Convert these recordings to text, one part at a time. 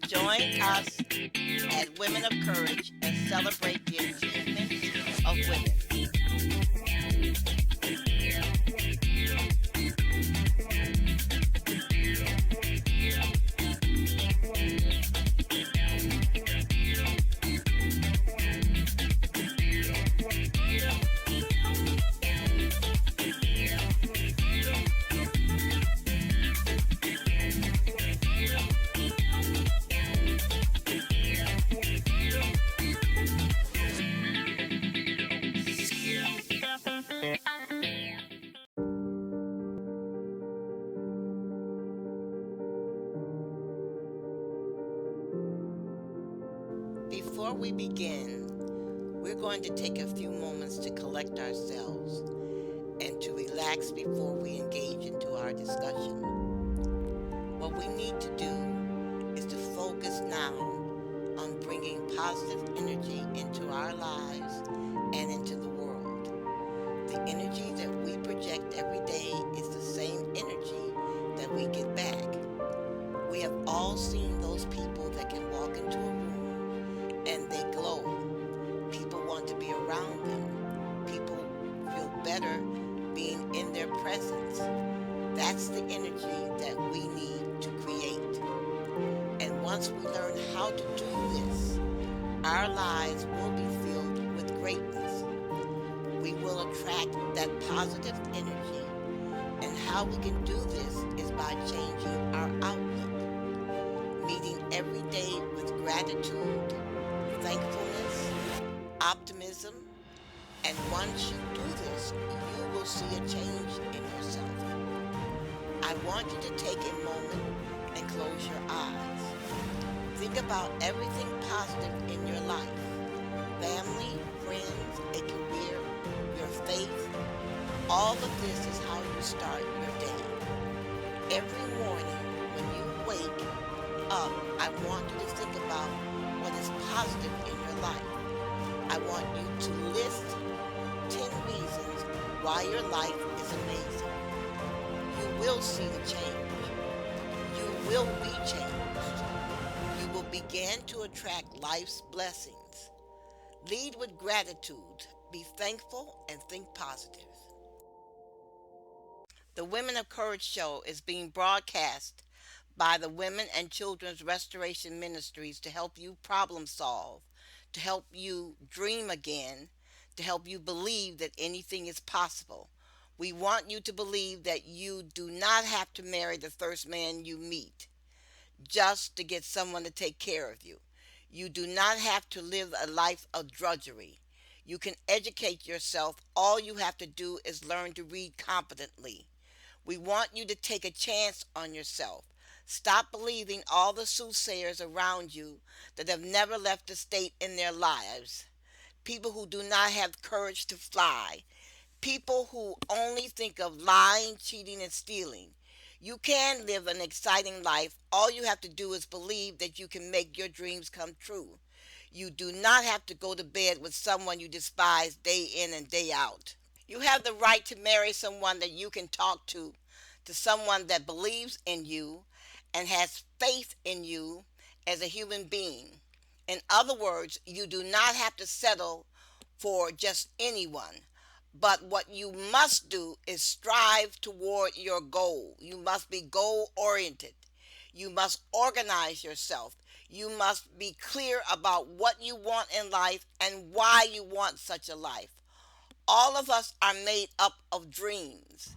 Join us at Women of Courage and celebrate the achievements of women. Before we begin, we're going to take a few moments to collect ourselves and to relax before we engage into our discussion. What we need to do is to focus now on bringing positive energy into our lives and into the world. The energy that we project every day is the same energy that we get back. We have all seen those people that can walk into a room and they glow. People want to be around them. People feel better being in their presence. That's the energy that we need to create. And once we learn how to do this, our lives will be filled with greatness. We will attract that positive energy. And how we can do this is by changing our outlook, meeting every day with gratitude, thankfulness, optimism, and once you do this, you will see a change in yourself. I want you to take a moment and close your eyes. Think about everything positive in your life: family, friends, a career, your faith. All of this is how you start your day. Every morning when you wake up, I want you to think about what is positive in your life. I want you to list 10 reasons why your life is amazing. You will see the change. You will be changed. You will begin to attract life's blessings. Lead with gratitude. Be thankful and think positive. The Women of Courage show is being broadcast by the Women and Children's Restoration Ministries to help you problem solve, to help you dream again, to help you believe that anything is possible. We want you to believe that you do not have to marry the first man you meet just to get someone to take care of you. You do not have to live a life of drudgery. You can educate yourself. All you have to do is learn to read competently. We want you to take a chance on yourself. Stop believing all the soothsayers around you that have never left a state in their lives. People who do not have courage to fly. People who only think of lying, cheating, and stealing. You can live an exciting life. All you have to do is believe that you can make your dreams come true. You do not have to go to bed with someone you despise day in and day out. You have the right to marry someone that you can talk to someone that believes in you and has faith in you as a human being. In other words, you do not have to settle for just anyone. But what you must do is strive toward your goal. You must be goal oriented. You must organize yourself. You must be clear about what you want in life and why you want such a life. All of us are made up of dreams.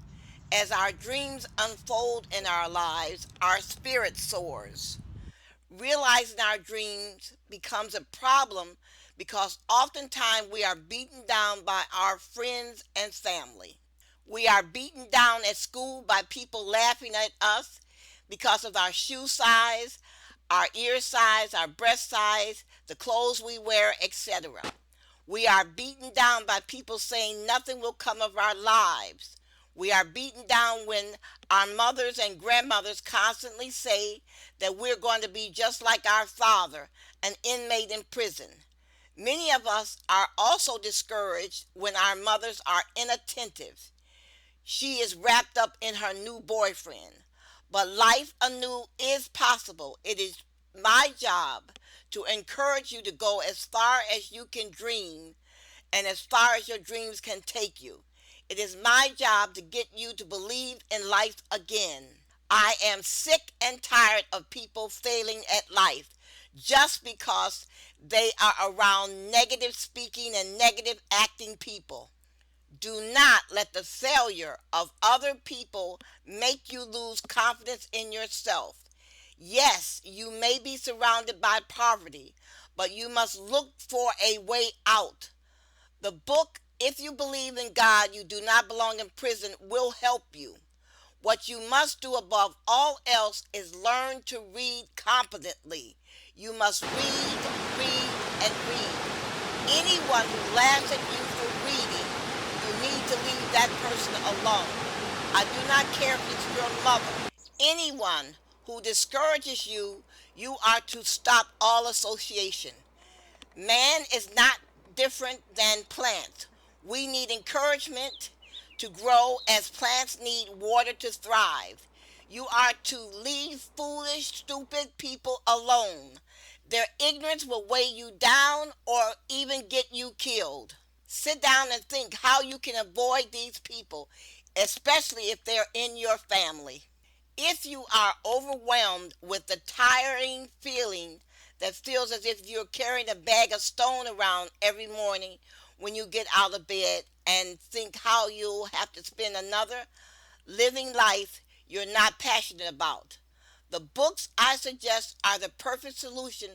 As our dreams unfold in our lives, our spirit soars. Realizing our dreams becomes a problem because oftentimes we are beaten down by our friends and family. We are beaten down at school by people laughing at us because of our shoe size, our ear size, our breast size, the clothes we wear, etc. We are beaten down by people saying nothing will come of our lives. We are beaten down when our mothers and grandmothers constantly say that we're going to be just like our father, an inmate in prison. Many of us are also discouraged when our mothers are inattentive. She is wrapped up in her new boyfriend. But life anew is possible. It is my job to encourage you to go as far as you can dream and as far as your dreams can take you. It is my job to get you to believe in life again. I am sick and tired of people failing at life just because they are around negative speaking and negative acting people. Do not let the failure of other people make you lose confidence in yourself. Yes, you may be surrounded by poverty, but you must look for a way out. The book, If You Believe in God, You Do Not Belong in Prison, will help you. What you must do above all else is learn to read competently. You must read, and read. Anyone who laughs at you for reading, you need to leave that person alone. I do not care if it's your mother. Anyone who discourages you, you are to stop all association. Man is not different than plants. We need encouragement to grow as plants need water to thrive. You are to leave foolish, stupid people alone. Their ignorance will weigh you down or even get you killed. Sit down and think how you can avoid these people, especially if they're in your family. If you are overwhelmed with the tiring feeling that feels as if you're carrying a bag of stone around every morning when you get out of bed and think how you'll have to spend another living life you're not passionate about, the books I suggest are the perfect solution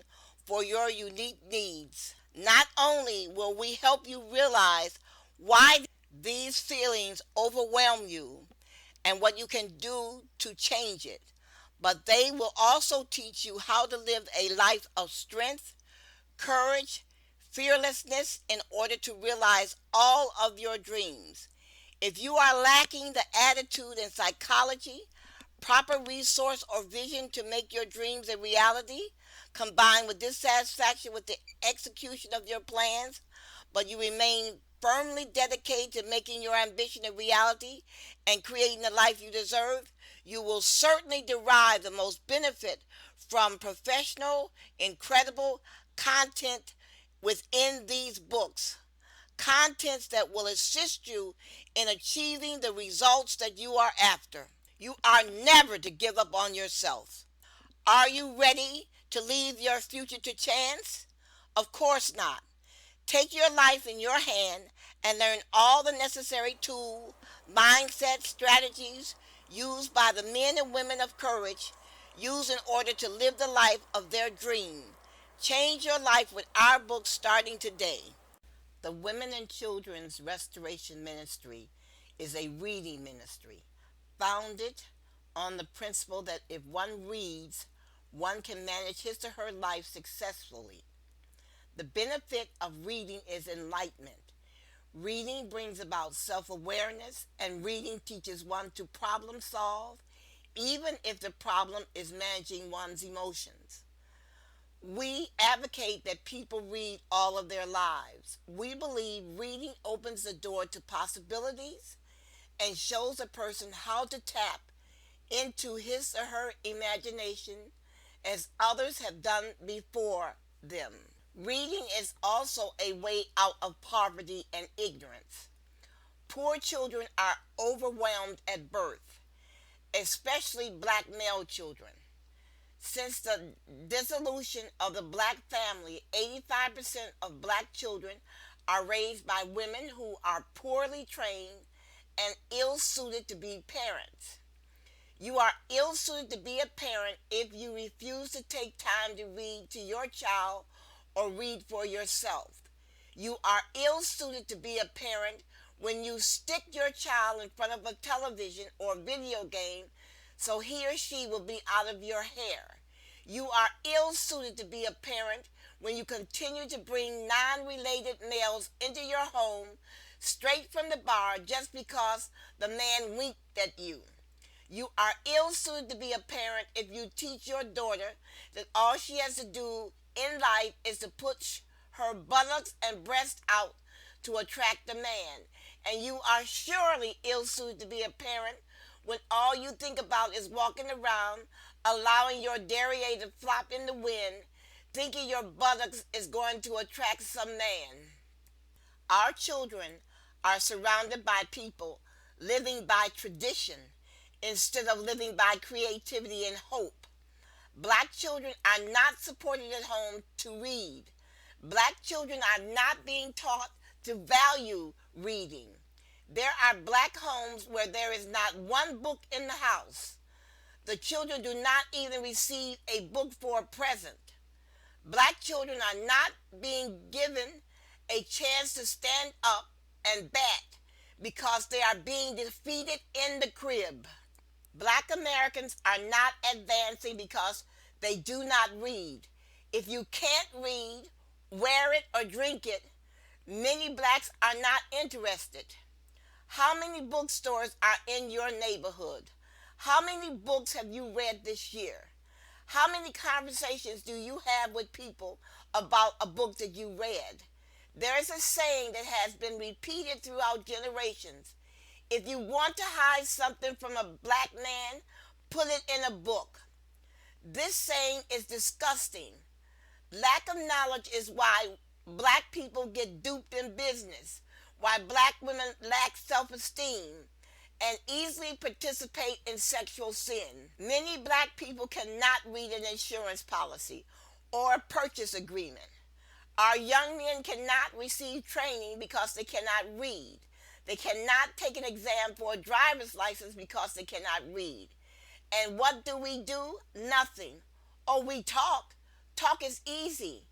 for your unique needs. Not only will we help you realize why these feelings overwhelm you and what you can do to change it, but they will also teach you how to live a life of strength, courage, fearlessness in order to realize all of your dreams. If you are lacking the attitude and psychology, proper resource or vision to make your dreams a reality, combined with dissatisfaction with the execution of your plans, but you remain firmly dedicated to making your ambition a reality and creating the life you deserve, you will certainly derive the most benefit from professional, incredible content within these books. Contents that will assist you in achieving the results that you are after. You are never to give up on yourself. Are you ready to leave your future to chance? Of course not. Take your life in your hand and learn all the necessary tools, mindset, strategies used by the men and women of courage, used in order to live the life of their dream. Change your life with our book starting today. The Women and Children's Restoration Ministry is a reading ministry founded on the principle that if one reads, one can manage his or her life successfully. The benefit of reading is enlightenment. Reading brings about self awareness, and reading teaches one to problem solve, even if the problem is managing one's emotions. We advocate that people read all of their lives. We believe reading opens the door to possibilities and shows a person how to tap into his or her imagination as others have done before them. Reading is also a way out of poverty and ignorance. Poor children are overwhelmed at birth, especially black male children. Since the dissolution of the black family, 85% of black children are raised by women who are poorly trained and ill suited to be parents. You are ill suited to be a parent if you refuse to take time to read to your child or read for yourself. You are ill suited to be a parent when you stick your child in front of a television or video game so he or she will be out of your hair. You are ill suited to be a parent when you continue to bring non related males into your home straight from the bar just because the man winked at you. You are ill suited to be a parent if you teach your daughter that all she has to do in life is to put her buttocks and breasts out to attract a man. And you are surely ill suited to be a parent when all you think about is walking around allowing your derriere to flop in the wind, thinking your buttocks is going to attract some man. Our children are surrounded by people living by tradition instead of living by creativity and hope. Black children are not supported at home to read. Black children are not being taught to value reading. There are black homes where there is not one book in the house. The children do not even receive a book for a present. Black children are not being given a chance to stand up and bat because they are being defeated in the crib. Black Americans are not advancing because they do not read. If you can't read, wear it, or drink it, many blacks are not interested. How many bookstores are in your neighborhood? How many books have you read this year? How many conversations do you have with people about a book that you read? There is a saying that has been repeated throughout generations. If you want to hide something from a black man, put it in a book. This saying is disgusting. Lack of knowledge is why black people get duped in business, why black women lack self-esteem, and easily participate in sexual sin. Many black people cannot read an insurance policy or a purchase agreement. Our young men cannot receive training because they cannot read. They cannot take an exam for a driver's license because they cannot read. And what do? Nothing. Oh, we talk. Talk is easy.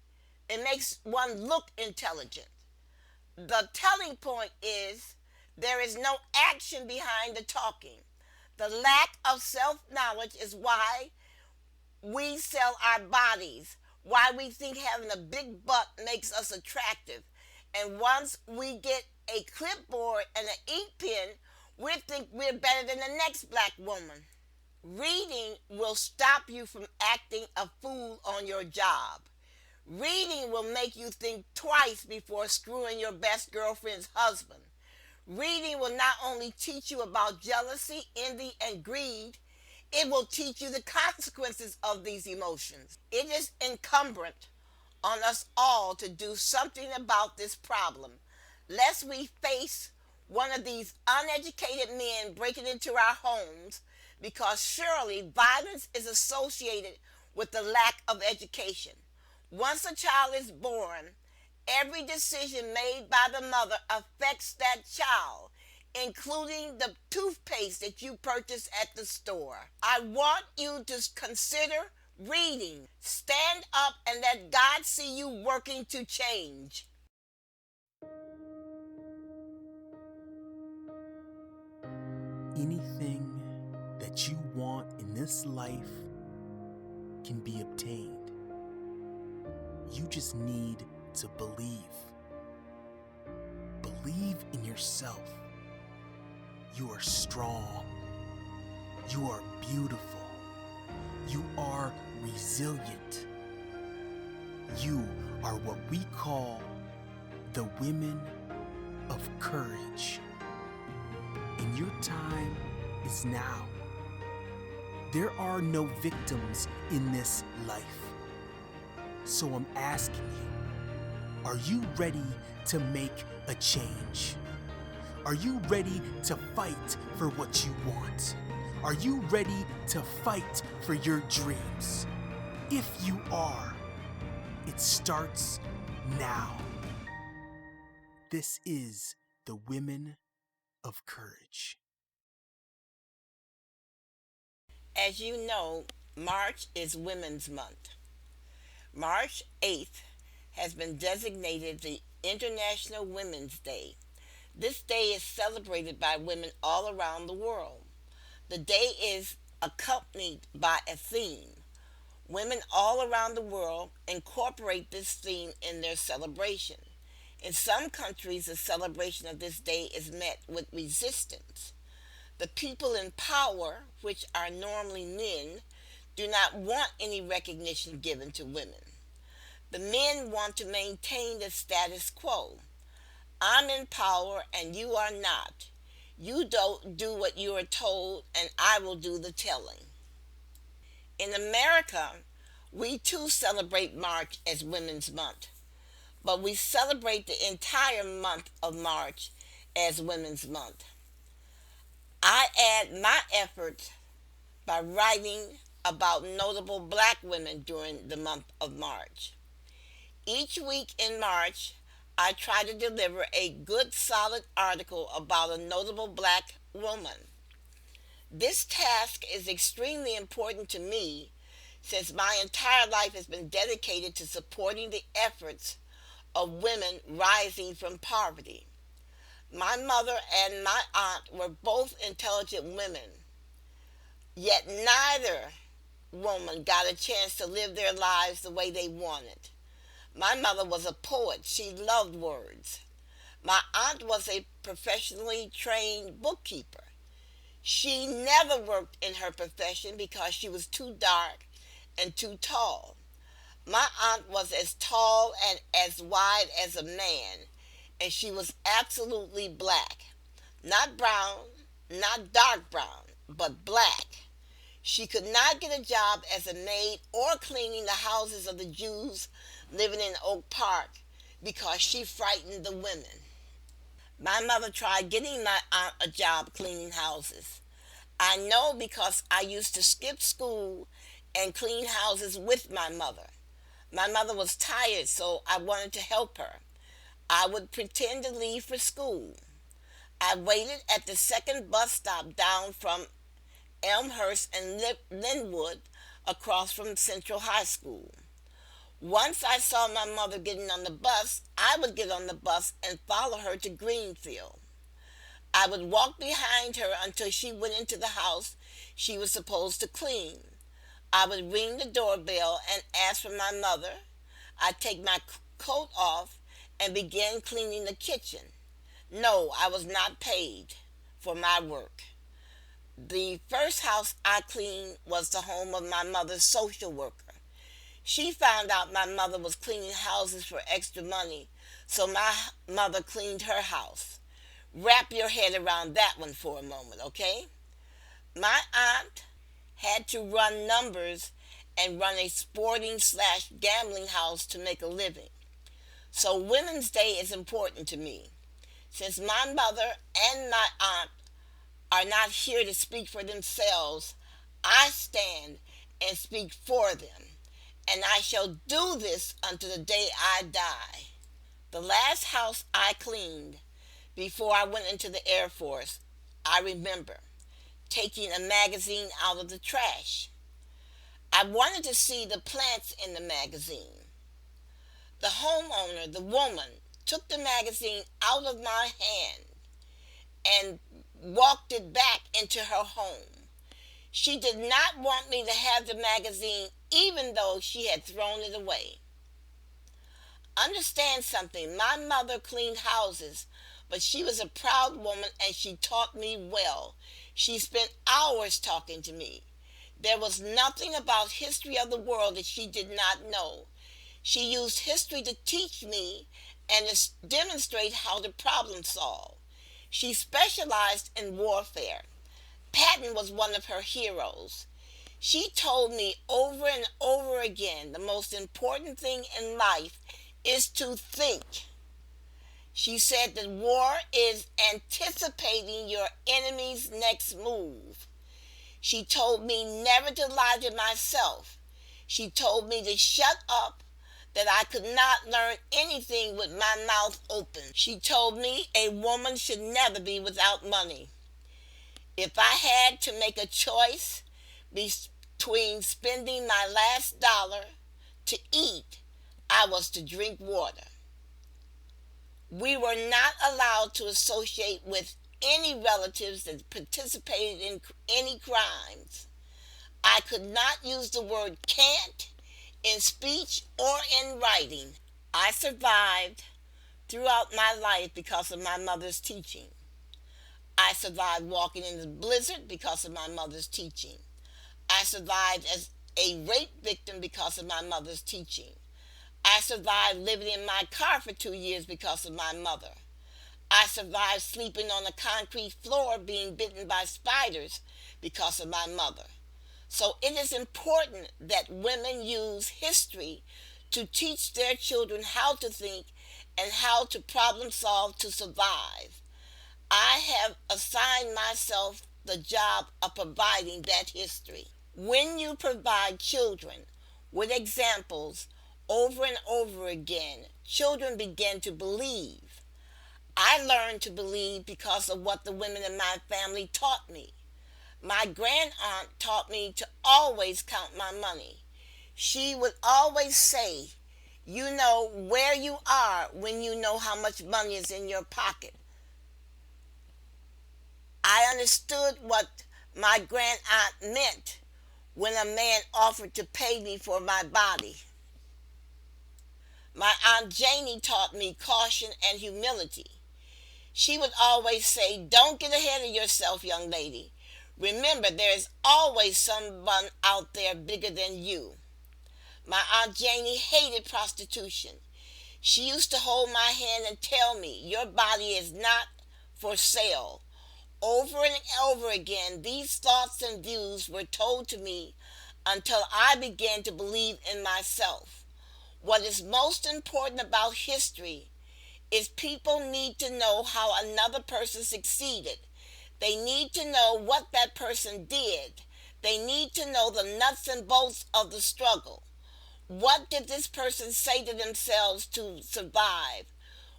It makes one look intelligent. The telling point is there is no action behind the talking. The lack of self-knowledge is why we sell our bodies, why we think having a big butt makes us attractive. And once we get a clipboard and an ink pen, we think we're better than the next black woman. Reading will stop you from acting a fool on your job. Reading will make you think twice before screwing your best girlfriend's husband. Reading will not only teach you about jealousy, envy, and greed, it will teach you the consequences of these emotions. It is incumbent on us all to do something about this problem, lest we face one of these uneducated men breaking into our homes, because surely violence is associated with the lack of education. Once a child is born, every decision made by the mother affects that child, including the toothpaste that you purchase at the store. I want you to consider reading. Stand up and let God see you working to change. Anything that you want in this life can be obtained. You just need to believe. Believe in yourself. You are strong. You are beautiful. You are resilient. You are what we call the women of courage. And your time is now. There are no victims in this life. So I'm asking you, are you ready to make a change? Are you ready to fight for what you want? Are you ready to fight for your dreams? If you are, it starts now. This is the Women of Courage. As you know, March is Women's Month. March 8th has been designated the International Women's Day. This day is celebrated by women all around the world. The day is accompanied by a theme. Women all around the world incorporate this theme in their celebration. In some countries, the celebration of this day is met with resistance. The people in power, which are normally men, do not want any recognition given to women. The men want to maintain the status quo. I'm in power and you are not. You don't do what you are told and I will do the telling. In America, we too celebrate March as Women's Month, but we celebrate the entire month of March as Women's Month. I add my efforts by writing about notable black women during the month of March. Each week in March, I try to deliver a good solid article about a notable black woman. This task is extremely important to me since my entire life has been dedicated to supporting the efforts of women rising from poverty. My mother and my aunt were both intelligent women, yet neither woman got a chance to live their lives the way they wanted. My mother was a poet. She loved words. My aunt was a professionally trained bookkeeper. She never worked in her profession because she was too dark and too tall. My aunt was as tall and as wide as a man, and she was absolutely black. Not brown, not dark brown, but black. She could not get a job as a maid or cleaning the houses of the Jews living in Oak Park because she frightened the women. My mother tried getting my aunt a job cleaning houses. I know because I used to skip school and clean houses with my mother. My mother was tired, so I wanted to help her. I would pretend to leave for school. I waited at the second bus stop down from Elmhurst and Linwood across from Central High School. Once I saw my mother getting on the bus, I would get on the bus and follow her to Greenfield. I would walk behind her until she went into the house she was supposed to clean. I would ring the doorbell and ask for my mother. I'd take my coat off and begin cleaning the kitchen. No, I was not paid for my work. The first house I cleaned was the home of my mother's social worker. She found out my mother was cleaning houses for extra money, so my mother cleaned her house. Wrap your head around that one for a moment, okay? My aunt had to run numbers and run a sporting slash gambling house to make a living. So Women's Day is important to me. Since my mother and my aunt are not here to speak for themselves, I stand and speak for them, and I shall do this until the day I die. The last house I cleaned before I went into the Air Force, I remember taking a magazine out of the trash. I wanted to see the plants in the magazine. The homeowner, the woman, took the magazine out of my hand and walked it back into her home. She did not want me to have the magazine even though she had thrown it away. Understand something, my mother cleaned houses, but she was a proud woman and she taught me well. She spent hours talking to me. There was nothing about history of the world that she did not know. She used history to teach me and to demonstrate how to problem solve. She specialized in warfare. Patton was one of her heroes. She told me over and over again the most important thing in life is to think. She said that war is anticipating your enemy's next move. She told me never to lie to myself. She told me to shut up, that I could not learn anything with my mouth open. She told me a woman should never be without money. If I had to make a choice between spending my last dollar to eat, I was to drink water. We were not allowed to associate with any relatives that participated in any crimes. I could not use the word can't in speech or in writing. I survived throughout my life because of my mother's teaching. I survived walking in the blizzard because of my mother's teaching. I survived as a rape victim because of my mother's teaching. I survived living in my car for 2 years because of my mother. I survived sleeping on a concrete floor being bitten by spiders because of my mother. So it is important that women use history to teach their children how to think and how to problem solve to survive. I have assigned myself the job of providing that history. When you provide children with examples over and over again, children begin to believe. I learned to believe because of what the women in my family taught me. My grand aunt taught me to always count my money. She would always say, you know where you are when you know how much money is in your pocket. I understood what my grand aunt meant when a man offered to pay me for my body. My Aunt Janie taught me caution and humility. She would always say, don't get ahead of yourself, young lady. Remember, there is always someone out there bigger than you. My Aunt Janie hated prostitution. She used to hold my hand and tell me, your body is not for sale. Over and over again, these thoughts and views were told to me until I began to believe in myself. What is most important about history is people need to know how another person succeeded. They need to know what that person did. They need to know the nuts and bolts of the struggle. What did this person say to themselves to survive?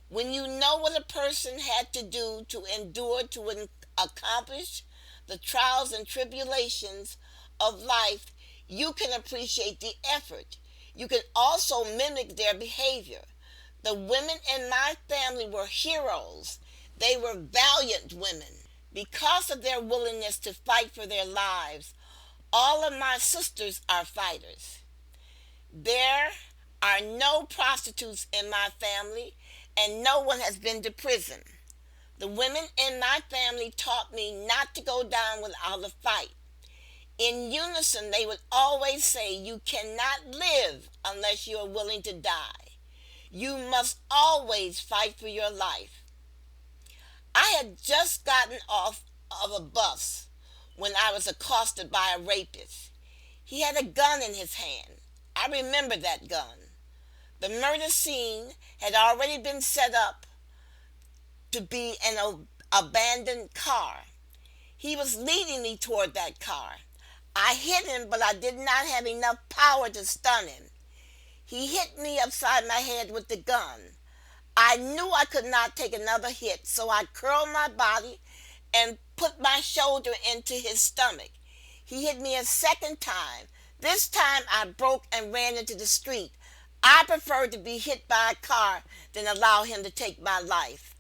When you know what a person had to do to endure to accomplish the trials and tribulations of life, you can appreciate the effort. You can also mimic their behavior. The women in my family were heroes. They were valiant women. Because of their willingness to fight for their lives, all of my sisters are fighters. There are no prostitutes in my family, and no one has been to prison. The women in my family taught me not to go down without a fight. In unison, they would always say, you cannot live unless you are willing to die. You must always fight for your life. I had just gotten off of a bus when I was accosted by a rapist. He had a gun in his hand. I remember that gun. The murder scene had already been set up to be an abandoned car. He was leading me toward that car. I hit him, but I did not have enough power to stun him. He hit me upside my head with the gun. I knew I could not take another hit, so I curled my body and put my shoulder into his stomach. He hit me a second time. This time I broke and ran into the street. I preferred to be hit by a car than allow him to take my life.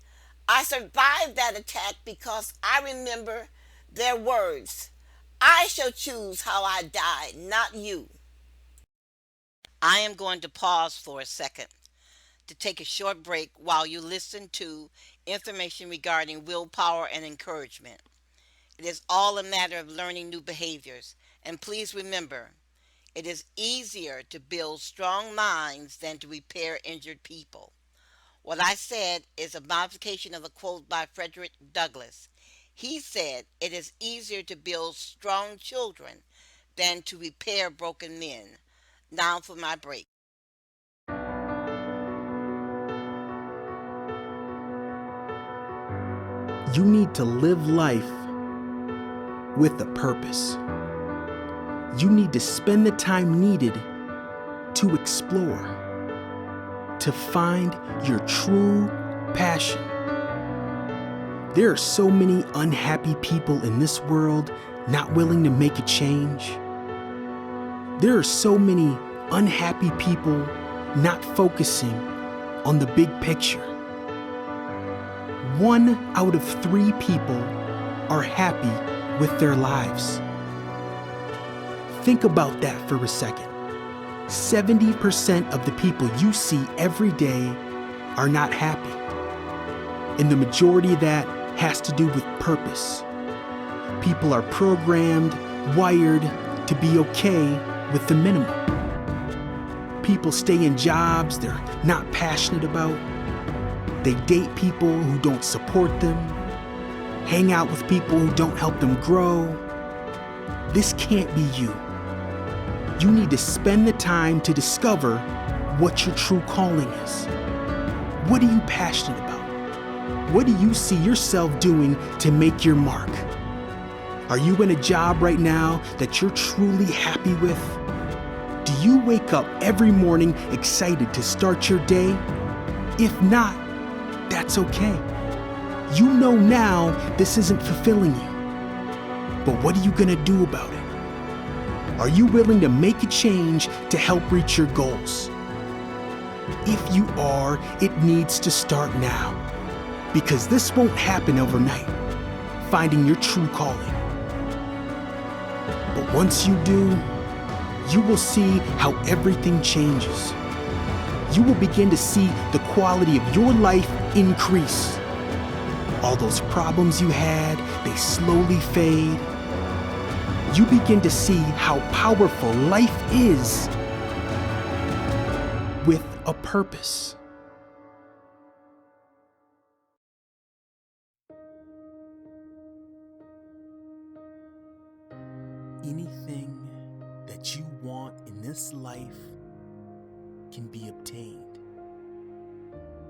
I survived that attack because I remember their words. I shall choose how I die, not you. I am going to pause for a second to take a short break while you listen to information regarding willpower and encouragement. It is all a matter of learning new behaviors. And please remember, it is easier to build strong minds than to repair injured people. What I said is a modification of a quote by Frederick Douglass. He said, it is easier to build strong children than to repair broken men. Now for my break. You need to live life with a purpose. You need to spend the time needed to explore, to find your true passion. There are so many unhappy people in this world not willing to make a change. There are so many unhappy people not focusing on the big picture. 1 out of 3 people are happy with their lives. Think about that for a second. 70% of the people you see every day are not happy. And the majority of that has to do with purpose. People are programmed, wired to be okay with the minimum. People stay in jobs they're not passionate about. They date people who don't support them, hang out with people who don't help them grow. This can't be you. You need to spend the time to discover what your true calling is. What are you passionate about? What do you see yourself doing to make your mark? Are you in a job right now that you're truly happy with? Do you wake up every morning excited to start your day? If not, that's okay. You know now this isn't fulfilling you. But what are you gonna do about it? Are you willing to make a change to help reach your goals? If you are, it needs to start now. Because this won't happen overnight, finding your true calling. But once you do, you will see how everything changes. You will begin to see the quality of your life increase. All those problems you had, they slowly fade. You begin to see how powerful life is with a purpose. Anything that you want in this life can be obtained.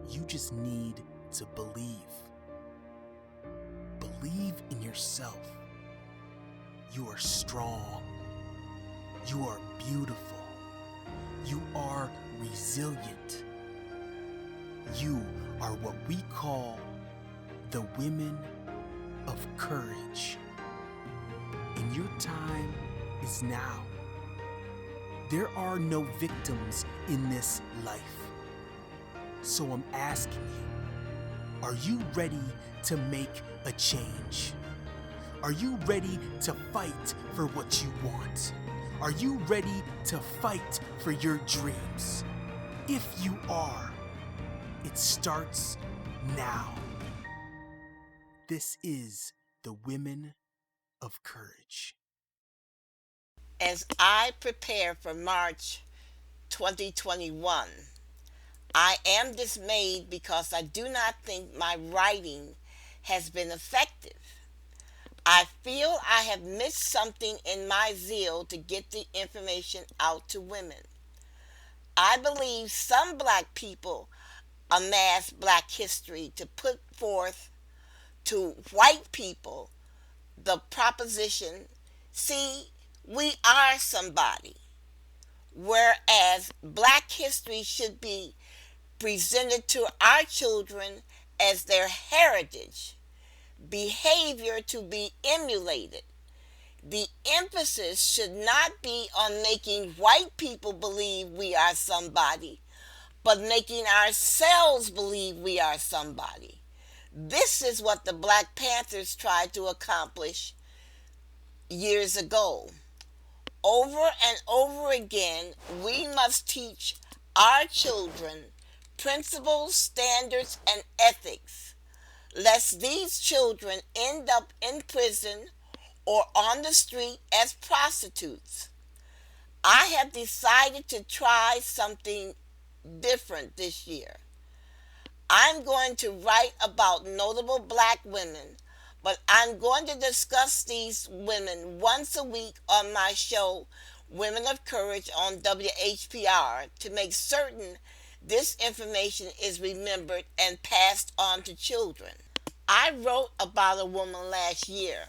You just need to believe. Believe in yourself. You are strong. You are beautiful. You are resilient. You are what we call the women of courage. And your time is now. There are no victims in this life. So I'm asking you, are you ready to make a change? Are you ready to fight for what you want? Are you ready to fight for your dreams? If you are, it starts now. This is the Women of Courage. As I prepare for March 2021, I am dismayed because I do not think my writing has been effective. I feel I have missed something in my zeal to get the information out to women. I believe some black people amass black history to put forth to white people the proposition, see, we are somebody. Whereas black history should be presented to our children as their heritage, behavior to be emulated. The emphasis should not be on making white people believe we are somebody, but making ourselves believe we are somebody. This is what the Black Panthers tried to accomplish years ago. Over and over again, we must teach our children principles, standards, and ethics, lest these children end up in prison or on the street as prostitutes. I have decided to try something different this year. I'm going to write about notable black women, but I'm going to discuss these women once a week on my show, Women of Courage on WHPR, to make certain this information is remembered and passed on to children. I wrote about a woman last year,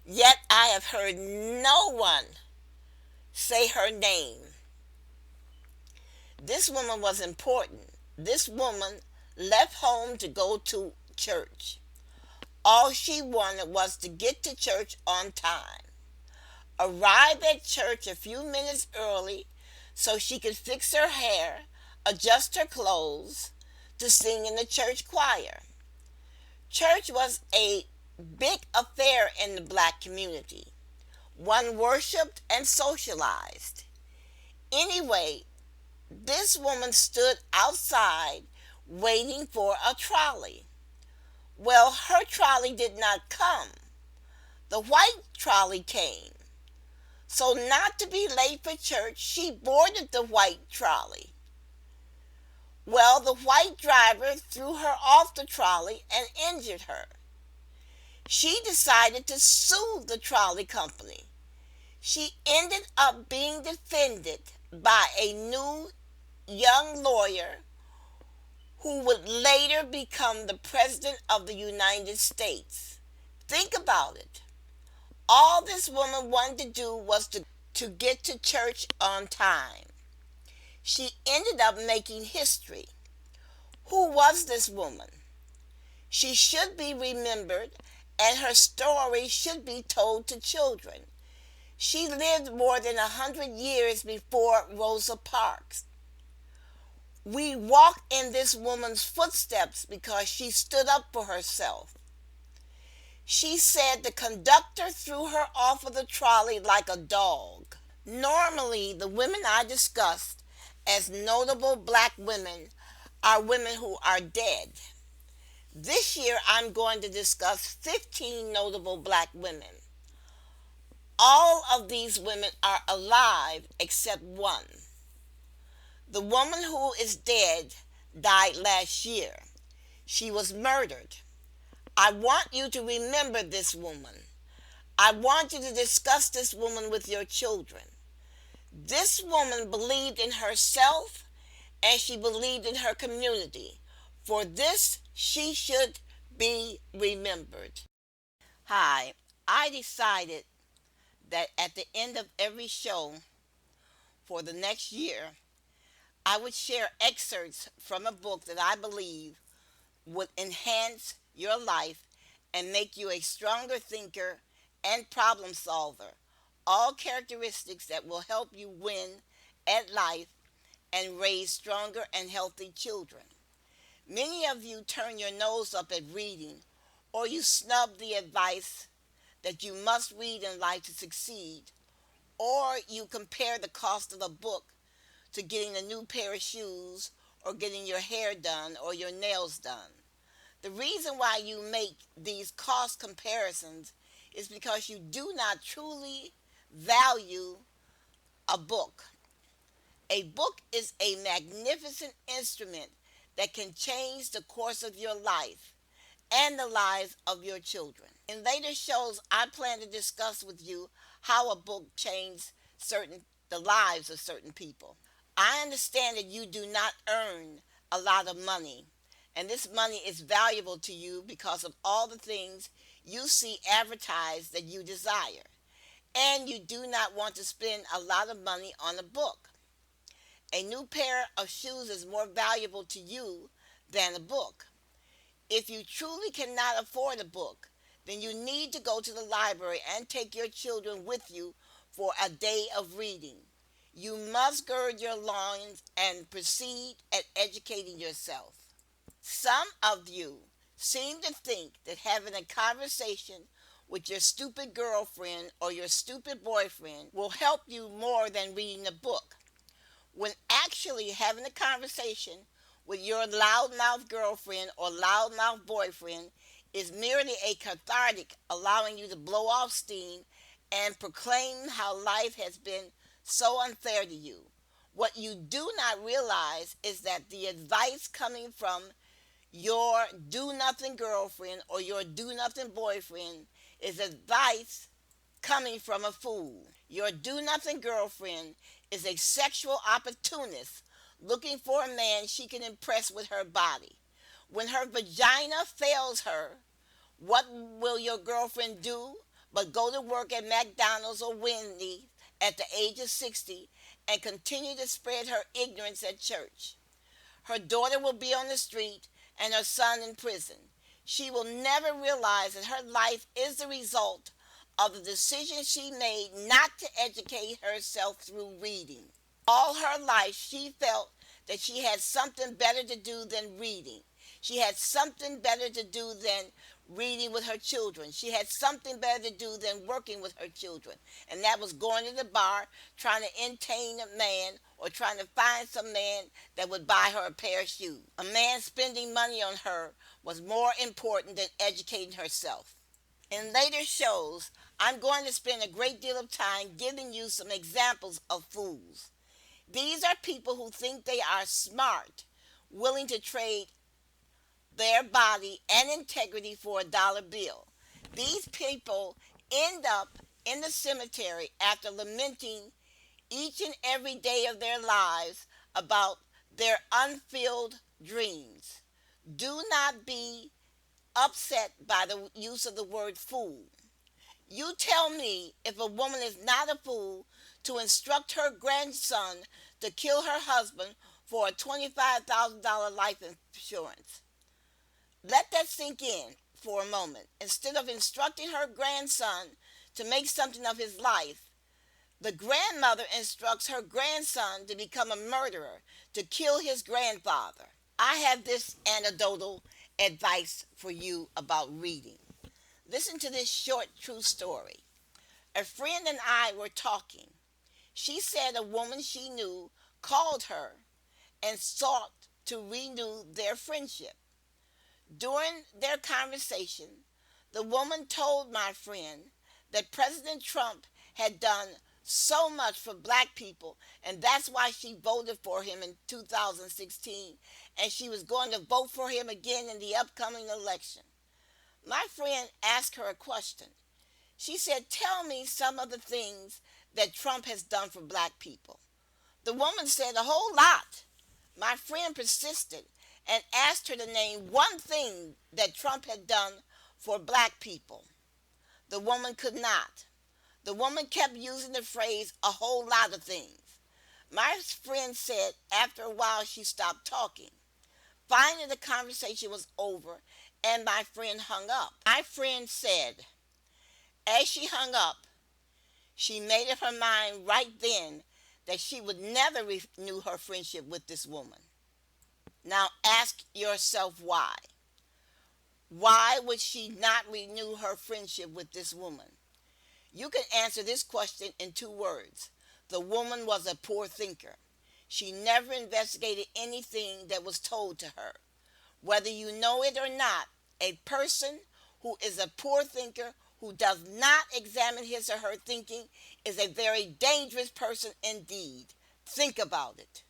yet I have heard no one say her name. This woman was important. This woman left home to go to church. All she wanted was to get to church on time. Arrive at church a few minutes early so she could fix her hair, adjust her clothes, to sing in the church choir. Church was a big affair in the black community. One worshiped and socialized. Anyway, this woman stood outside waiting for a trolley. Well, her trolley did not come. The white trolley came. So not to be late for church, she boarded the white trolley. Well, the white driver threw her off the trolley and injured her. She decided to sue the trolley company. She ended up being defended by a new young lawyer who would later become the President of the United States. Think about it. All this woman wanted to do was to get to church on time. She ended up making history. Who was this woman? She should be remembered and her story should be told to children. She lived more than 100 years before Rosa Parks. We walk in this woman's footsteps because she stood up for herself. She said the conductor threw her off of the trolley like a dog. Normally, the women I discussed as notable black women are women who are dead. This year, I'm going to discuss 15 notable black women. All of these women are alive except one. The woman who is dead died last year. She was murdered. I want you to remember this woman. I want you to discuss this woman with your children. This woman believed in herself and she believed in her community. For this, she should be remembered. Hi, I decided that at the end of every show for the next year, I would share excerpts from a book that I believe would enhance your life and make you a stronger thinker and problem solver. All characteristics that will help you win at life and raise stronger and healthy children. Many of you turn your nose up at reading, or you snub the advice that you must read in life to succeed, or you compare the cost of a book to getting a new pair of shoes or getting your hair done or your nails done. The reason why you make these cost comparisons is because you do not truly value a book. A book is a magnificent instrument that can change the course of your life and the lives of your children. In later shows, I plan to discuss with you how a book changed the lives of certain people. I understand that you do not earn a lot of money, and this money is valuable to you because of all the things you see advertised that you desire, and you do not want to spend a lot of money on a book. A new pair of shoes is more valuable to you than a book. If you truly cannot afford a book, then you need to go to the library and take your children with you for a day of reading. You must gird your loins and proceed at educating yourself. Some of you seem to think that having a conversation with your stupid girlfriend or your stupid boyfriend will help you more than reading a book, when actually having a conversation with your loudmouth girlfriend or loudmouth boyfriend is merely a cathartic, allowing you to blow off steam and proclaim how life has been so unfair to you. What you do not realize is that the advice coming from your do nothing girlfriend or your do nothing boyfriend is advice coming from a fool. Your do nothing girlfriend is a sexual opportunist looking for a man she can impress with her body. When her vagina fails her, what will your girlfriend do but go to work at McDonald's or Wendy's at the age of 60 and continue to spread her ignorance at church? Her daughter will be on the street and her son in prison. She will never realize that her life is the result of the decision she made not to educate herself through reading. All her life, she felt that she had something better to do than reading. She had something better to do than reading with her children. She had something better to do than working with her children. And that was going to the bar, trying to entertain a man, or trying to find some man that would buy her a pair of shoes. A man spending money on her was more important than educating herself. In later shows, I'm going to spend a great deal of time giving you some examples of fools. These are people who think they are smart, willing to trade their body and integrity for a dollar bill. These people end up in the cemetery after lamenting each and every day of their lives about their unfilled dreams. Do not be upset by the use of the word fool. You tell me if a woman is not a fool to instruct her grandson to kill her husband for a $25,000 life insurance. Let that sink in for a moment. Instead of instructing her grandson to make something of his life, the grandmother instructs her grandson to become a murderer, to kill his grandfather. I have this anecdotal advice for you about reading. Listen to this short true story. A friend and I were talking. She said a woman she knew called her and sought to renew their friendship. During their conversation, the woman told my friend that President Trump had done so much for black people, and that's why she voted for him in 2016, and she was going to vote for him again in the upcoming election. My friend asked her a question. She said, "Tell me some of the things that Trump has done for black people." The woman said, "A whole lot." My friend persisted and asked her to name one thing that Trump had done for black people. The woman could not. The woman kept using the phrase "a whole lot of things." My friend said after a while she stopped talking. Finally, the conversation was over and my friend hung up. My friend said, as she hung up, she made up her mind right then that she would never renew her friendship with this woman. Now ask yourself why. Why would she not renew her friendship with this woman? You can answer this question in two words. The woman was a poor thinker. She never investigated anything that was told to her. Whether you know it or not, a person who is a poor thinker, who does not examine his or her thinking, is a very dangerous person indeed. Think about it.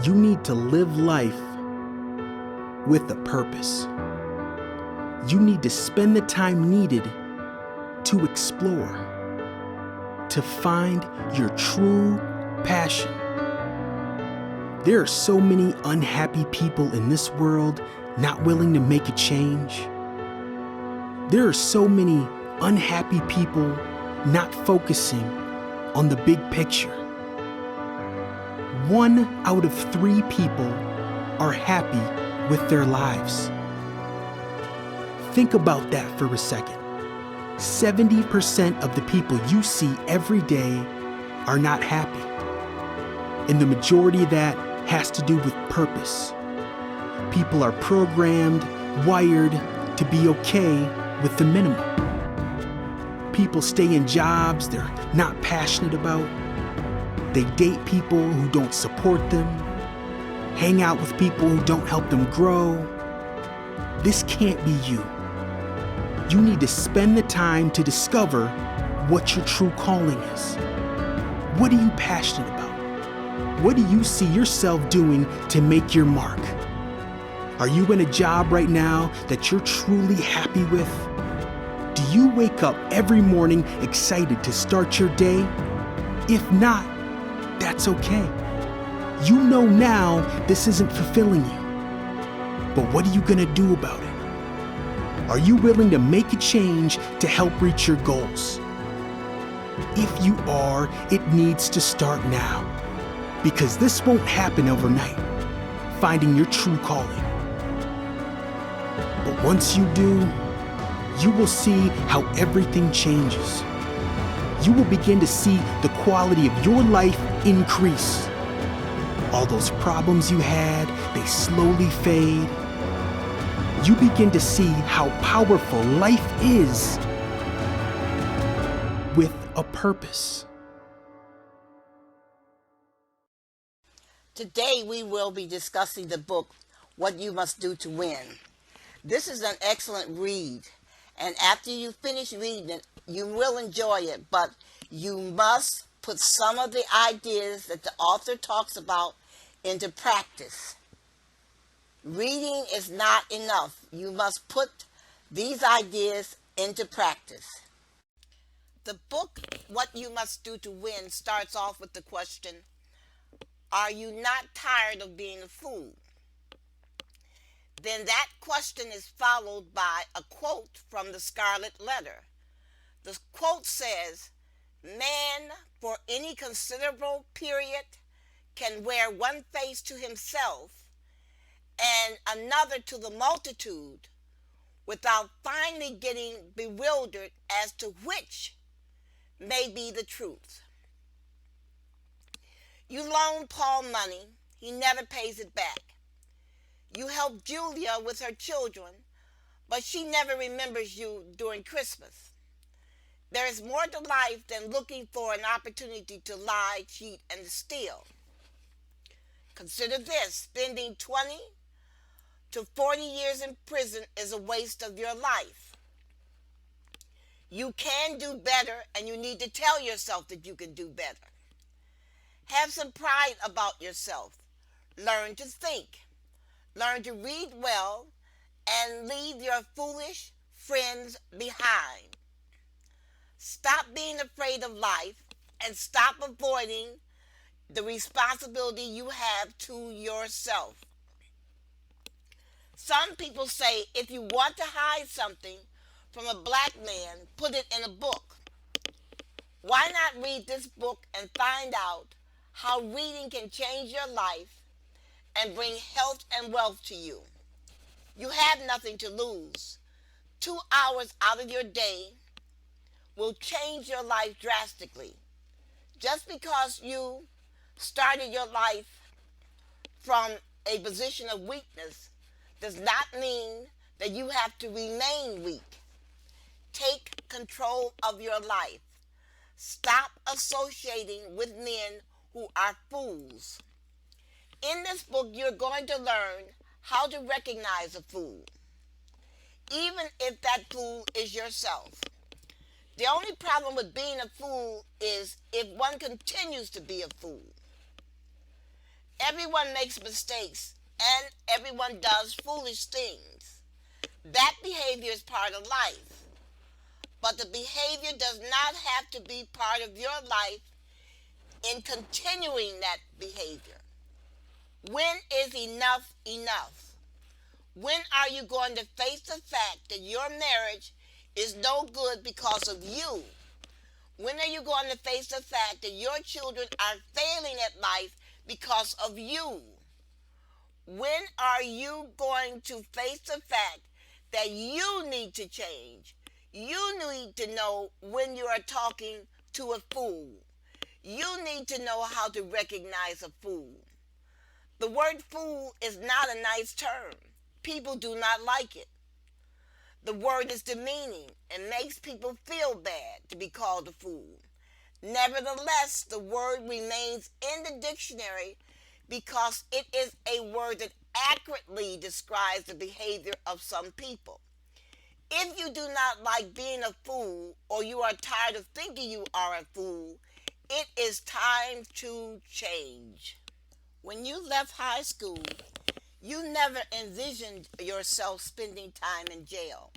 You need to live life with a purpose. You need to spend the time needed to explore, to find your true passion. There are so many unhappy people in this world not willing to make a change. There are so many unhappy people not focusing on the big picture. 1 out of 3 people are happy with their lives. Think about that for a second. 70% of the people you see every day are not happy. And the majority of that has to do with purpose. People are programmed, wired to be okay with the minimum. People stay in jobs they're not passionate about. They date people who don't support them, hang out with people who don't help them grow. This can't be you. You need to spend the time to discover what your true calling is. What are you passionate about? What do you see yourself doing to make your mark? Are you in a job right now that you're truly happy with? Do you wake up every morning excited to start your day? If not, that's okay. You know now this isn't fulfilling you. But what are you gonna do about it? Are you willing to make a change to help reach your goals? If you are, it needs to start now. Because this won't happen overnight, finding your true calling. But once you do, you will see how everything changes. You will begin to see the quality of your life increase. All those problems you had, they slowly fade. You begin to see how powerful life is with a purpose. Today we will be discussing the book, What You Must Do to Win. This is an excellent read, and after you finish reading it, you will enjoy it, but you must put some of the ideas that the author talks about into practice. Reading is not enough. You must put these ideas into practice. The book, What You Must Do to Win, starts off with the question, are you not tired of being a fool? Then that question is followed by a quote from the Scarlet Letter. The quote says, man, for any considerable period, can wear one face to himself and another to the multitude without finally getting bewildered as to which may be the truth. You loan Paul money, he never pays it back. You help Julia with her children, but she never remembers you during Christmas. There is more to life than looking for an opportunity to lie, cheat, and steal. Consider this, spending 20 to 40 years in prison is a waste of your life. You can do better, and you need to tell yourself that you can do better. Have some pride about yourself. Learn to think. Learn to read well and leave your foolish friends behind. Stop being afraid of life and stop avoiding the responsibility you have to yourself. Some people say if you want to hide something from a black man, put it in a book. Why not read this book and find out how reading can change your life and bring health and wealth to you? You have nothing to lose. 2 hours out of your day will change your life drastically. Just because you started your life from a position of weakness does not mean that you have to remain weak. Take control of your life. Stop associating with men who are fools. In this book, you're going to learn how to recognize a fool, even if that fool is yourself. The only problem with being a fool is if one continues to be a fool. Everyone makes mistakes and everyone does foolish things. That behavior is part of life. But the behavior does not have to be part of your life in continuing that behavior. When is enough enough? When are you going to face the fact that your marriage is no good because of you? When are you going to face the fact that your children are failing at life because of you? When are you going to face the fact that you need to change? You need to know when you are talking to a fool. You need to know how to recognize a fool. The word fool is not a nice term. People do not like it. The word is demeaning and makes people feel bad to be called a fool. Nevertheless, the word remains in the dictionary because it is a word that accurately describes the behavior of some people. If you do not like being a fool or you are tired of thinking you are a fool, it is time to change. When you left high school, you never envisioned yourself spending time in jail.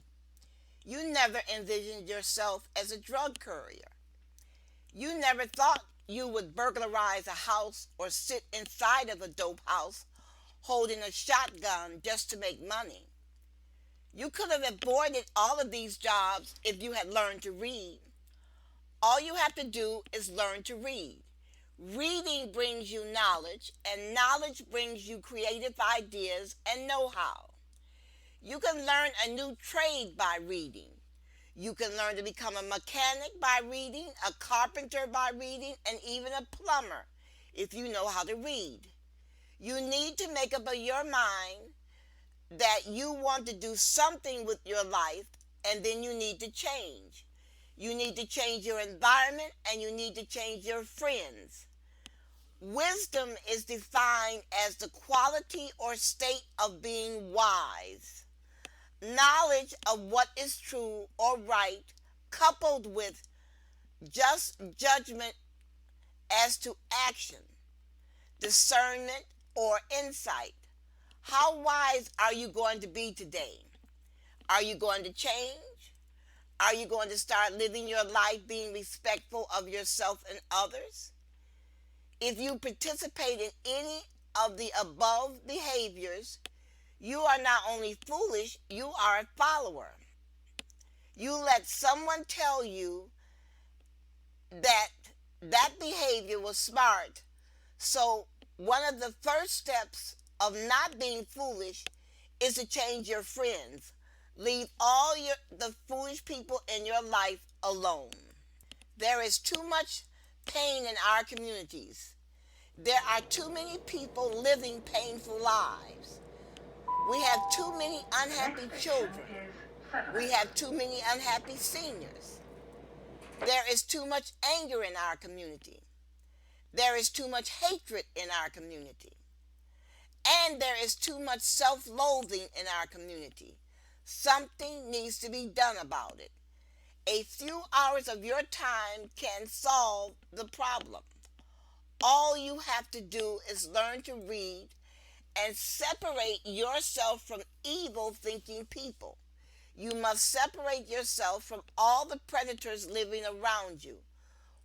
You never envisioned yourself as a drug courier. You never thought you would burglarize a house or sit inside of a dope house holding a shotgun just to make money. You could have avoided all of these jobs if you had learned to read. All you have to do is learn to read. Reading brings you knowledge, and knowledge brings you creative ideas and know-how. You can learn a new trade by reading. You can learn to become a mechanic by reading, a carpenter by reading, and even a plumber if you know how to read. You need to make up your mind that you want to do something with your life, and then you need to change. You need to change your environment, and you need to change your friends. Wisdom is defined as the quality or state of being wise. Knowledge of what is true or right, coupled with just judgment as to action, discernment or insight, How wise are you going to be today? Are you going to change? Are you going to start living your life being respectful of yourself and others? If you participate in any of the above behaviors, you are not only foolish, you are a follower. You let someone tell you that that behavior was smart. So, one of the first steps of not being foolish is to change your friends. Leave all the foolish people in your life alone. There is too much pain in our communities. There are too many people living painful lives. We have too many unhappy children. We have too many unhappy seniors. There is too much anger in our community. There is too much hatred in our community. And there is too much self-loathing in our community. Something needs to be done about it. A few hours of your time can solve the problem. All you have to do is learn to read and separate yourself from evil thinking people. You must separate yourself from all the predators living around you.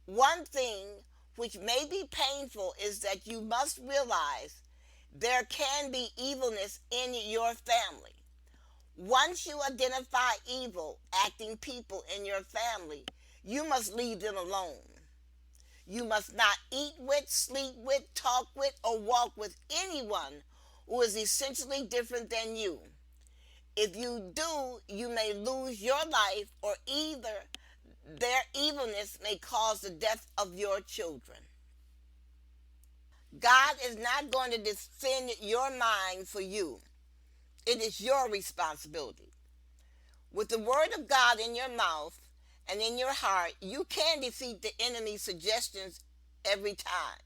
One thing which may be painful is that you must realize there can be evilness in your family. Once you identify evil acting people in your family, you must leave them alone. You must not eat with, sleep with, talk with, or walk with anyone who is essentially different than you. If you do, you may lose your life, or either their evilness may cause the death of your children. God is not going to defend your mind for you. It is your responsibility. With the word of God in your mouth and in your heart, you can defeat the enemy's suggestions every time.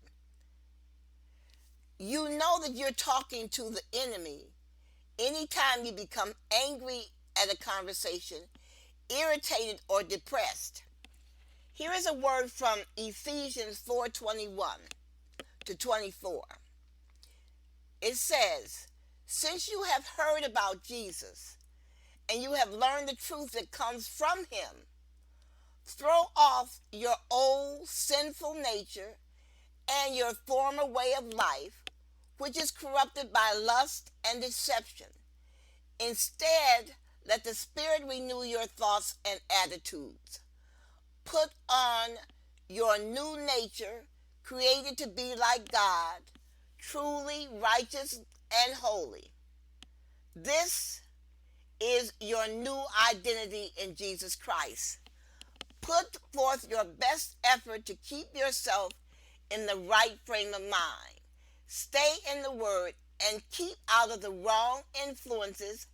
You know that you're talking to the enemy anytime you become angry at a conversation, irritated, or depressed. Here is a word from Ephesians 4:21 to 24. It says, "Since you have heard about Jesus and you have learned the truth that comes from him, throw off your old sinful nature and your former way of life, which is corrupted by lust and deception. Instead, let the Spirit renew your thoughts and attitudes. Put on your new nature, created to be like God, truly righteous and holy. This is your new identity in Jesus Christ. Put forth your best effort to keep yourself in the right frame of mind. Stay in the Word and keep out of the wrong influences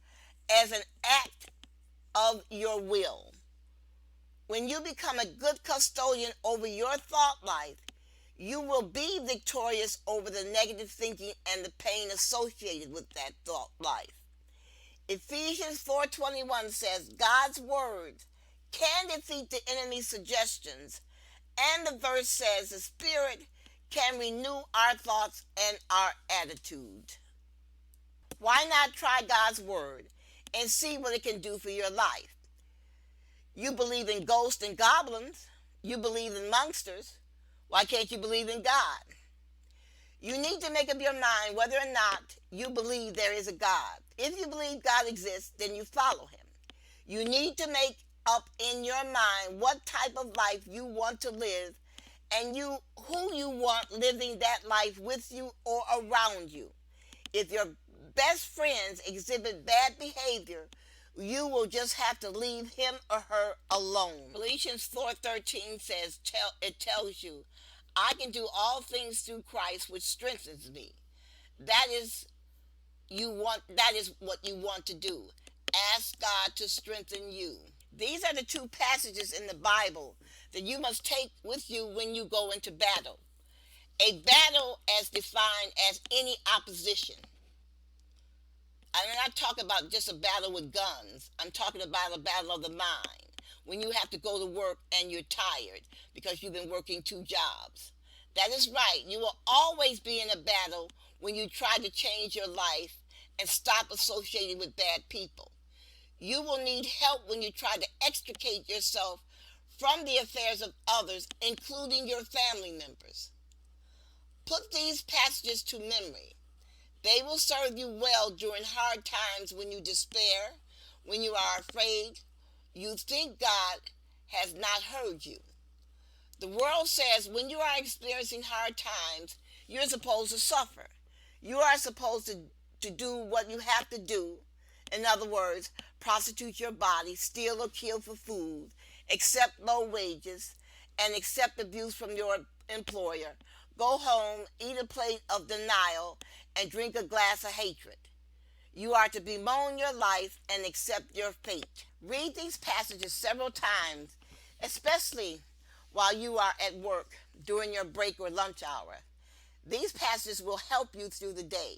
as an act of your will. When you become a good custodian over your thought life, you will be victorious over the negative thinking and the pain associated with that thought life. Ephesians 4:21 says God's word can defeat the enemy's suggestions, and the verse says the Spirit can renew our thoughts and our attitude. Why not try God's word and see what it can do for your life? You believe in ghosts and goblins. You believe in monsters. Why can't you believe in God? You need to make up your mind whether or not you believe there is a God. If you believe God exists, then you follow him. You need to make up in your mind what type of life you want to live and who you want living that life with you or around you. If your best friends exhibit bad behavior, you will just have to leave him or her alone. Galatians 4:13 says, it tells you, I can do all things through Christ which strengthens me. That is what you want to do. Ask God to strengthen you. These are the two passages in the Bible that you must take with you when you go into battle. A battle as defined as any opposition. I'm not talking about just a battle with guns. I'm talking about a battle of the mind. When you have to go to work and you're tired because you've been working two jobs. That is right. You will always be in a battle when you try to change your life and stop associating with bad people. You will need help when you try to extricate yourself from the affairs of others, including your family members. Put these passages to memory. They will serve you well during hard times when you despair, when you are afraid, you think God has not heard you. The world says when you are experiencing hard times, you're supposed to suffer. You are supposed to do what you have to do. In other words, prostitute your body, steal or kill for food, accept low wages, and accept abuse from your employer. Go home, eat a plate of denial, and drink a glass of hatred. You are to bemoan your life and accept your fate. Read these passages several times, especially while you are at work during your break or lunch hour. These passages will help you through the day.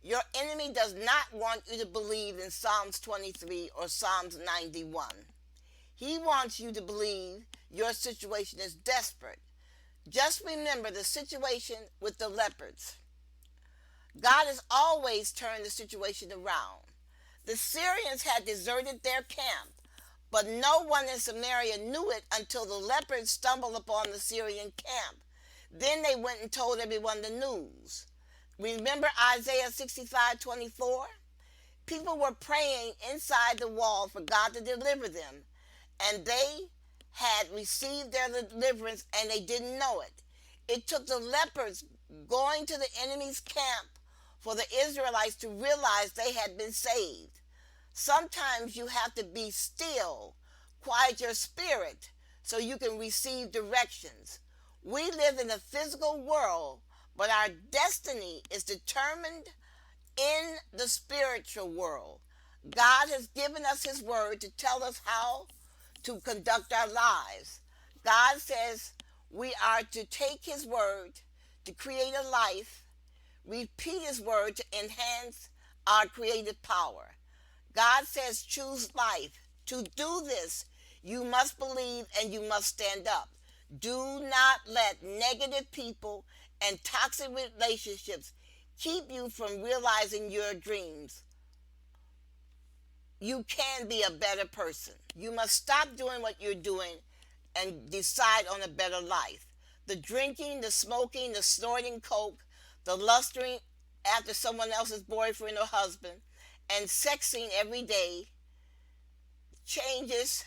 Your enemy does not want you to believe in Psalms 23 or Psalms 91. He wants you to believe your situation is desperate. Just remember the situation with the leopards. God has always turned the situation around. The Syrians had deserted their camp, but no one in Samaria knew it until the leopards stumbled upon the Syrian camp. Then they went and told everyone the news. Remember Isaiah 65:24? People were praying inside the wall for God to deliver them, and they had received their deliverance and they didn't know it. It took the leopards going to the enemy's camp for the Israelites to realize they had been saved. Sometimes you have to be still, quiet your spirit so you can receive directions. We live in a physical world, but our destiny is determined in the spiritual world. God has given us His word to tell us how to conduct our lives. God says we are to take His word to create a life, repeat His word to enhance our creative power. God says choose life. To do this, you must believe and you must stand up. Do not let negative people and toxic relationships keep you from realizing your dreams. You can be a better person. You must stop doing what you're doing and decide on a better life. The drinking, the smoking, the snorting coke, the lusting after someone else's boyfriend or husband, and sexing every day changes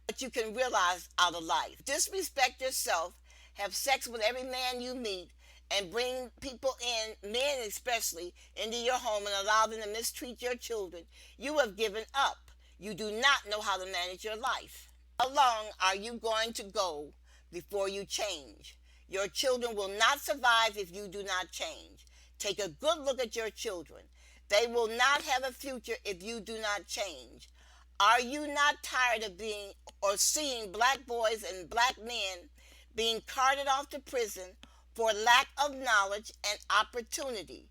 what you can realize out of life. Disrespect yourself, have sex with every man you meet, and bring people in, men especially, into your home and allow them to mistreat your children. You have given up. You do not know how to manage your life. How long are you going to go before you change? Your children will not survive if you do not change. Take a good look at your children. They will not have a future if you do not change. Are you not tired of being or seeing black boys and black men being carted off to prison for lack of knowledge and opportunity?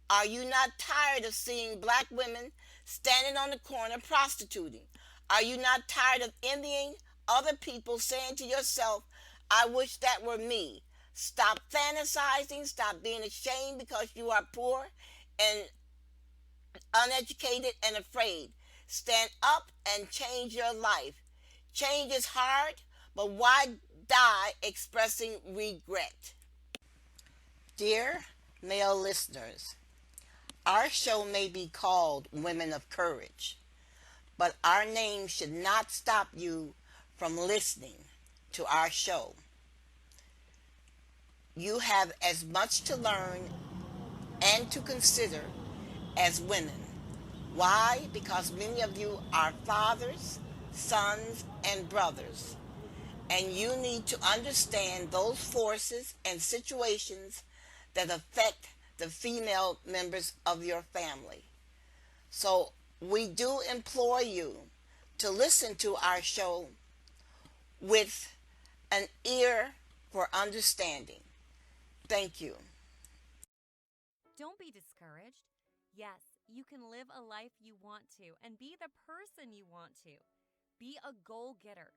Are you not tired of seeing black women standing on the corner prostituting? Are you not tired of envying other people, saying to yourself, I wish that were me? Stop fantasizing, stop being ashamed because you are poor and uneducated and afraid. Stand up and change your life. Change is hard, but why die expressing regret? Dear male listeners, our show may be called Women of Courage, but our name should not stop you from listening to our show. You have as much to learn and to consider as women. Why? Because many of you are fathers, sons, and brothers, and you need to understand those forces and situations that affect the female members of your family. So we do implore you to listen to our show with an ear for understanding. Thank you. Don't be discouraged. Yes, you can live a life you want to and be the person you want to. Be a goal getter.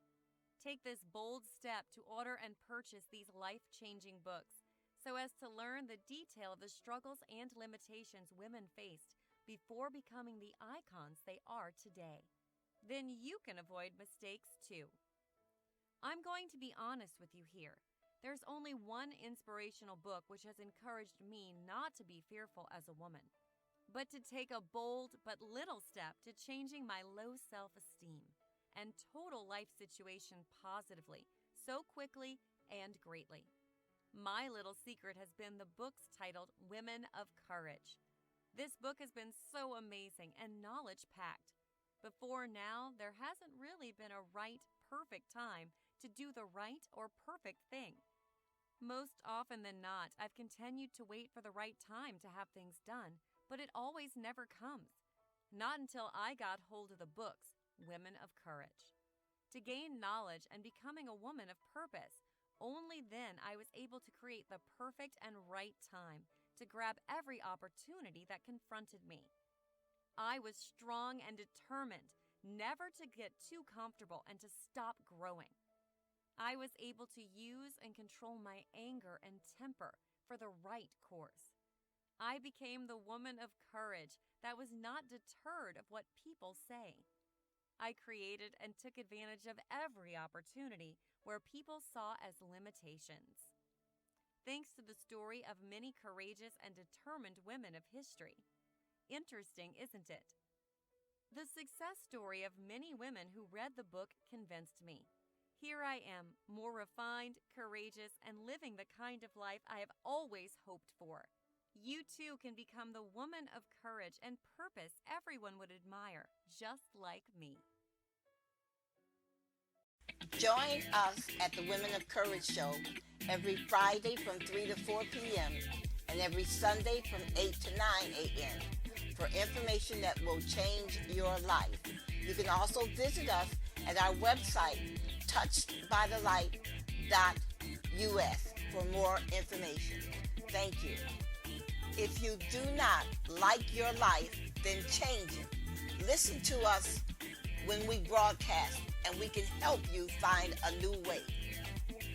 Take this bold step to order and purchase these life changing books so as to learn the detail of the struggles and limitations women faced before becoming the icons they are today. Then you can avoid mistakes too. I'm going to be honest with you here. There's only one inspirational book which has encouraged me not to be fearful as a woman, but to take a bold but little step to changing my low self-esteem and total life situation positively, so quickly and greatly. My little secret has been the book's titled Women of Courage. This book has been so amazing and knowledge-packed. Before now, there hasn't really been a right, perfect time to do the right or perfect thing. Most often than not, I've continued to wait for the right time to have things done, but it always never comes. Not until I got hold of the books, Women of Courage. To gain knowledge and becoming a woman of purpose, only then I was able to create the perfect and right time to grab every opportunity that confronted me. I was strong and determined never to get too comfortable and to stop growing. I was able to use and control my anger and temper for the right course. I became the woman of courage that was not deterred of what people say. I created and took advantage of every opportunity where people saw as limitations. Thanks to the story of many courageous and determined women of history. Interesting, isn't it? The success story of many women who read the book convinced me. Here I am, more refined, courageous, and living the kind of life I have always hoped for. You too can become the woman of courage and purpose everyone would admire, just like me. Join us at the Women of Courage show every Friday from 3 to 4 p.m. and every Sunday from 8 to 9 a.m. for information that will change your life. You can also visit us at our website, touchedbythelight.us, for more information. Thank you. If you do not like your life, then change it. Listen to us when we broadcast, and we can help you find a new way.